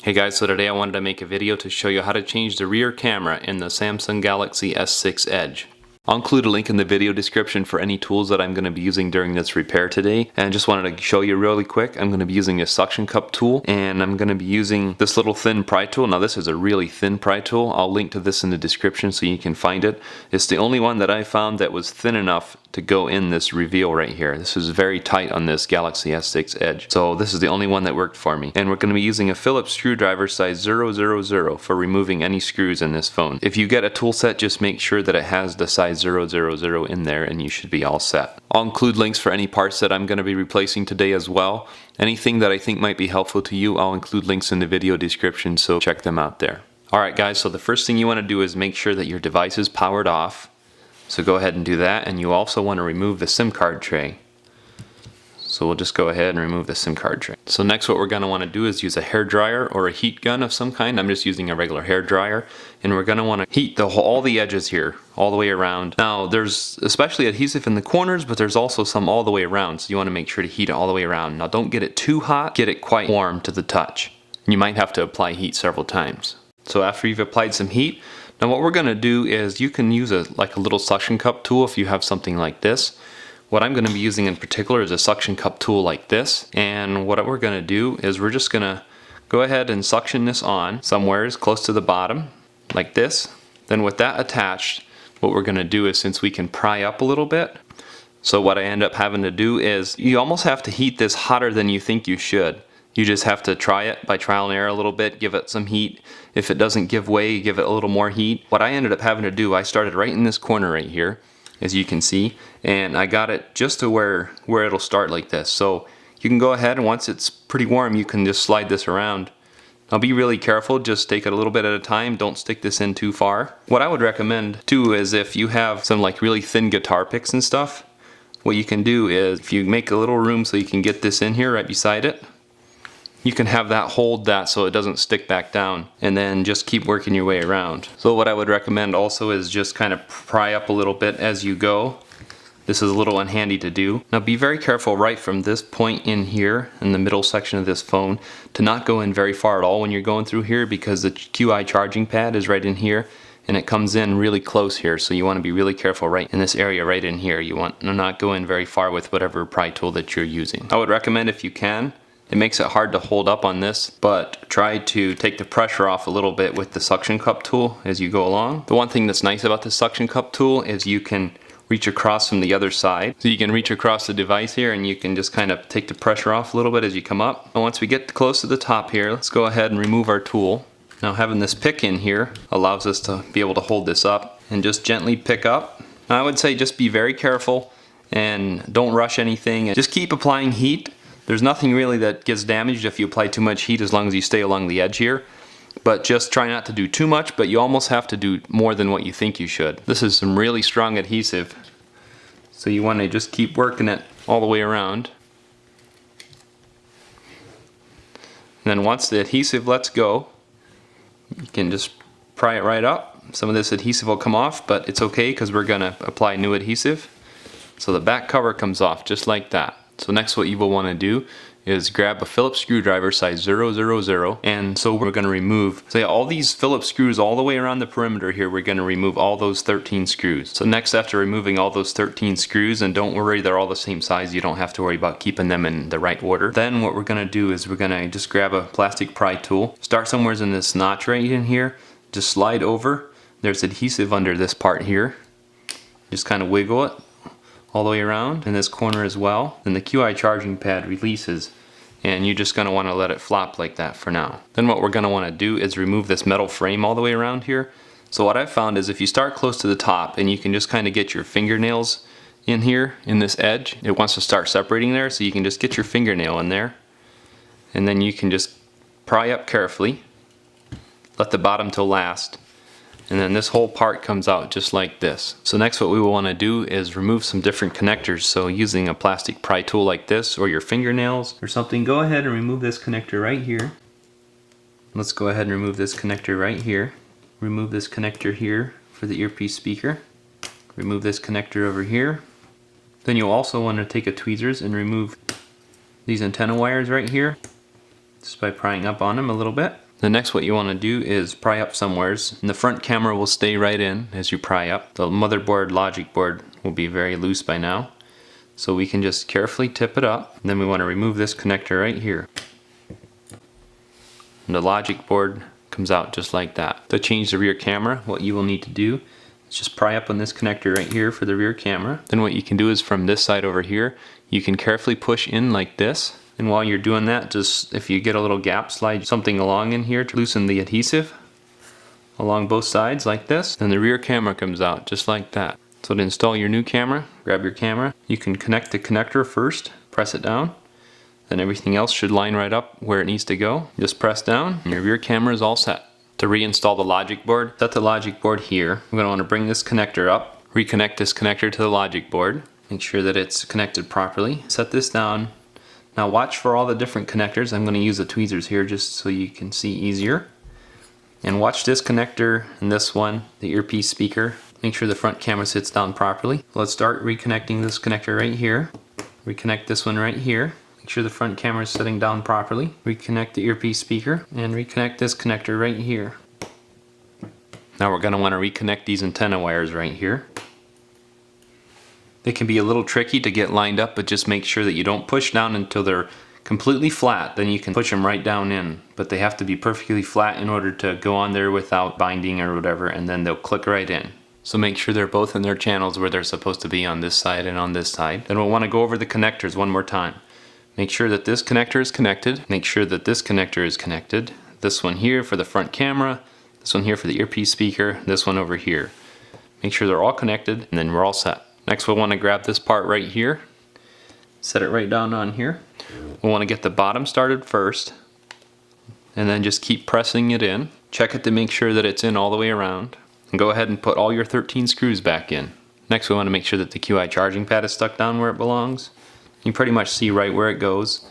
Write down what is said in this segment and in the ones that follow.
Hey guys, so today I wanted to make a video to show you how to change the rear camera in the Samsung Galaxy S6 Edge. I'll include a link in the video description for any tools that I'm going to be using during this repair today. And I just wanted to show you really quick, I'm going to be using a suction cup tool, and I'm going to be using this little thin pry tool. Now this is a really thin pry tool. I'll link to this in the description so you can find it. It's the only one that I found that was thin enough to go in this reveal right here. This is very tight on this Galaxy S6 Edge. So this is the only one that worked for me. And we're going to be using a Phillips screwdriver size 000 for removing any screws in this phone. If you get a tool set, just make sure that it has the size 000 in there and you should be all set. I'll include links for any parts that I'm going to be replacing today as well. Anything that I think might be helpful to you, I'll include links in the video description, so check them out there. Alright guys, so the first thing you want to do is make sure that your device is powered off. So go ahead and do that, and you also want to remove the SIM card tray. So we'll just go ahead and remove the SIM card tray. So next what we're going to want to do is use a hair dryer or a heat gun of some kind. I'm just using a regular hair dryer, and we're going to want to heat all the edges here, all the way around. Now there's especially adhesive in the corners, but there's also some all the way around, so you want to make sure to heat it all the way around. Now don't get it too hot, get it quite warm to the touch. You might have to apply heat several times. So after you've applied some heat, now what we're going to do is you can use a little suction cup tool if you have something like this. What I'm going to be using in particular is a suction cup tool like this, and what we're going to do is we're just going to go ahead and suction this on somewhere close to the bottom like this. Then with that attached, what we're going to do is, since we can pry up a little bit, so what I end up having to do is you almost have to heat this hotter than you think you should. You just have to try it by trial and error a little bit, give it some heat. If it doesn't give way, give it a little more heat. What I ended up having to do, I started right in this corner right here, as you can see, and I got it just to where it'll start like this. So you can go ahead, and once it's pretty warm, you can just slide this around. Now be really careful, just take it a little bit at a time, don't stick this in too far. What I would recommend too is if you have some really thin guitar picks and stuff, what you can do is if you make a little room so you can get this in here right beside it, you can have that hold that so it doesn't stick back down, and then just keep working your way around. So what I would recommend also is just kind of pry up a little bit as you go. This is a little unhandy to do. Now be very careful right from this point in here in the middle section of this phone to not go in very far at all when you're going through here, because the QI charging pad is right in here and it comes in really close here, so you want to be really careful right in this area right in here. You want to not go in very far with whatever pry tool that you're using. I would recommend, if you can, it makes it hard to hold up on this, but try to take the pressure off a little bit with the suction cup tool as you go along. The one thing that's nice about the suction cup tool is you can reach across from the other side. So you can reach across the device here and you can just kind of take the pressure off a little bit as you come up. And once we get close to the top here, let's go ahead and remove our tool. Now having this pick in here allows us to be able to hold this up and just gently pick up. Now I would say just be very careful and don't rush anything, and just keep applying heat. There's nothing really that gets damaged if you apply too much heat, as long as you stay along the edge here. But just try not to do too much, but you almost have to do more than what you think you should. This is some really strong adhesive, so you want to just keep working it all the way around. And then once the adhesive lets go, you can just pry it right up. Some of this adhesive will come off, but it's okay because we're going to apply new adhesive. So the back cover comes off just like that. So next what you will want to do is grab a Phillips screwdriver size 000, and so we're going to remove, all these Phillips screws all the way around the perimeter here. We're going to remove all those 13 screws. So next, after removing all those 13 screws, and don't worry, they're all the same size, you don't have to worry about keeping them in the right order. Then what we're going to do is we're going to just grab a plastic pry tool, start somewhere in this notch right in here, just slide over. There's adhesive under this part here, just kind of wiggle it all the way around in this corner as well. Then the QI charging pad releases, and you're just going to want to let it flop like that for now. Then what we're going to want to do is remove this metal frame all the way around here. So what I've found is if you start close to the top and you can just kind of get your fingernails in here in this edge, it wants to start separating there, so you can just get your fingernail in there, and then you can just pry up carefully, let the bottom toe last, and then this whole part comes out just like this. So next what we will want to do is remove some different connectors. So using a plastic pry tool like this, or your fingernails or something, go ahead and remove this connector right here. Let's go ahead and remove this connector right here. Remove this connector here for the earpiece speaker. Remove this connector over here. Then you'll also want to take a tweezers and remove these antenna wires right here, just by prying up on them a little bit. The next what you want to do is pry up somewheres, and the front camera will stay right in as you pry up. The motherboard logic board will be very loose by now, so we can just carefully tip it up. And then we want to remove this connector right here. And the logic board comes out just like that. To change the rear camera, what you will need to do is just pry up on this connector right here for the rear camera. Then what you can do is from this side over here, you can carefully push in like this. And while you're doing that, just if you get a little gap, slide something along in here to loosen the adhesive along both sides like this. Then the rear camera comes out just like that. So to install your new camera, grab your camera. You can connect the connector first, press it down. Then everything else should line right up where it needs to go. Just press down and your rear camera is all set. To reinstall the logic board, set the logic board here. We're going to want to bring this connector up, reconnect this connector to the logic board. Make sure that it's connected properly. Set this down. Now watch for all the different connectors. I'm going to use the tweezers here just so you can see easier. And watch this connector and this one, the earpiece speaker. Make sure the front camera sits down properly. Let's start reconnecting this connector right here. Reconnect this one right here. Make sure the front camera is sitting down properly. Reconnect the earpiece speaker and reconnect this connector right here. Now we're going to want to reconnect these antenna wires right here. They can be a little tricky to get lined up, but just make sure that you don't push down until they're completely flat. Then you can push them right down in, but they have to be perfectly flat in order to go on there without binding or whatever, and then they'll click right in. So make sure they're both in their channels where they're supposed to be on this side and on this side. Then we'll want to go over the connectors one more time. Make sure that this connector is connected. Make sure that this connector is connected. This one here for the front camera, this one here for the earpiece speaker, this one over here. Make sure they're all connected, and then we're all set. Next we'll want to grab this part right here, set it right down on here. We'll want to get the bottom started first, and then just keep pressing it in. Check it to make sure that it's in all the way around, and go ahead and put all your 13 screws back in. Next we want to make sure that the QI charging pad is stuck down where it belongs. You pretty much see right where it goes.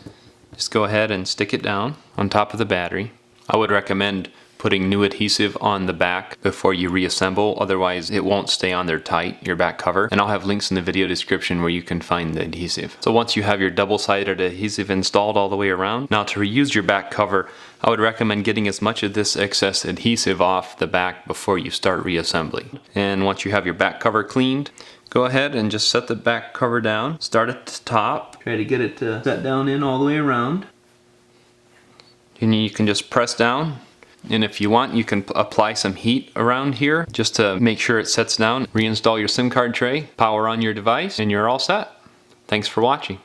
Just go ahead and stick it down on top of the battery. I would recommend putting new adhesive on the back before you reassemble, otherwise it won't stay on there tight, your back cover. And I'll have links in the video description where you can find the adhesive. So once you have your double-sided adhesive installed all the way around, now to reuse your back cover, I would recommend getting as much of this excess adhesive off the back before you start reassembly. And once you have your back cover cleaned, go ahead and just set the back cover down. Start at the top, try to get it to set down in all the way around. And you can just press down. And if you want, you can apply some heat around here just to make sure it sets down. Reinstall your SIM card tray, power on your device, and you're all set. Thanks for watching.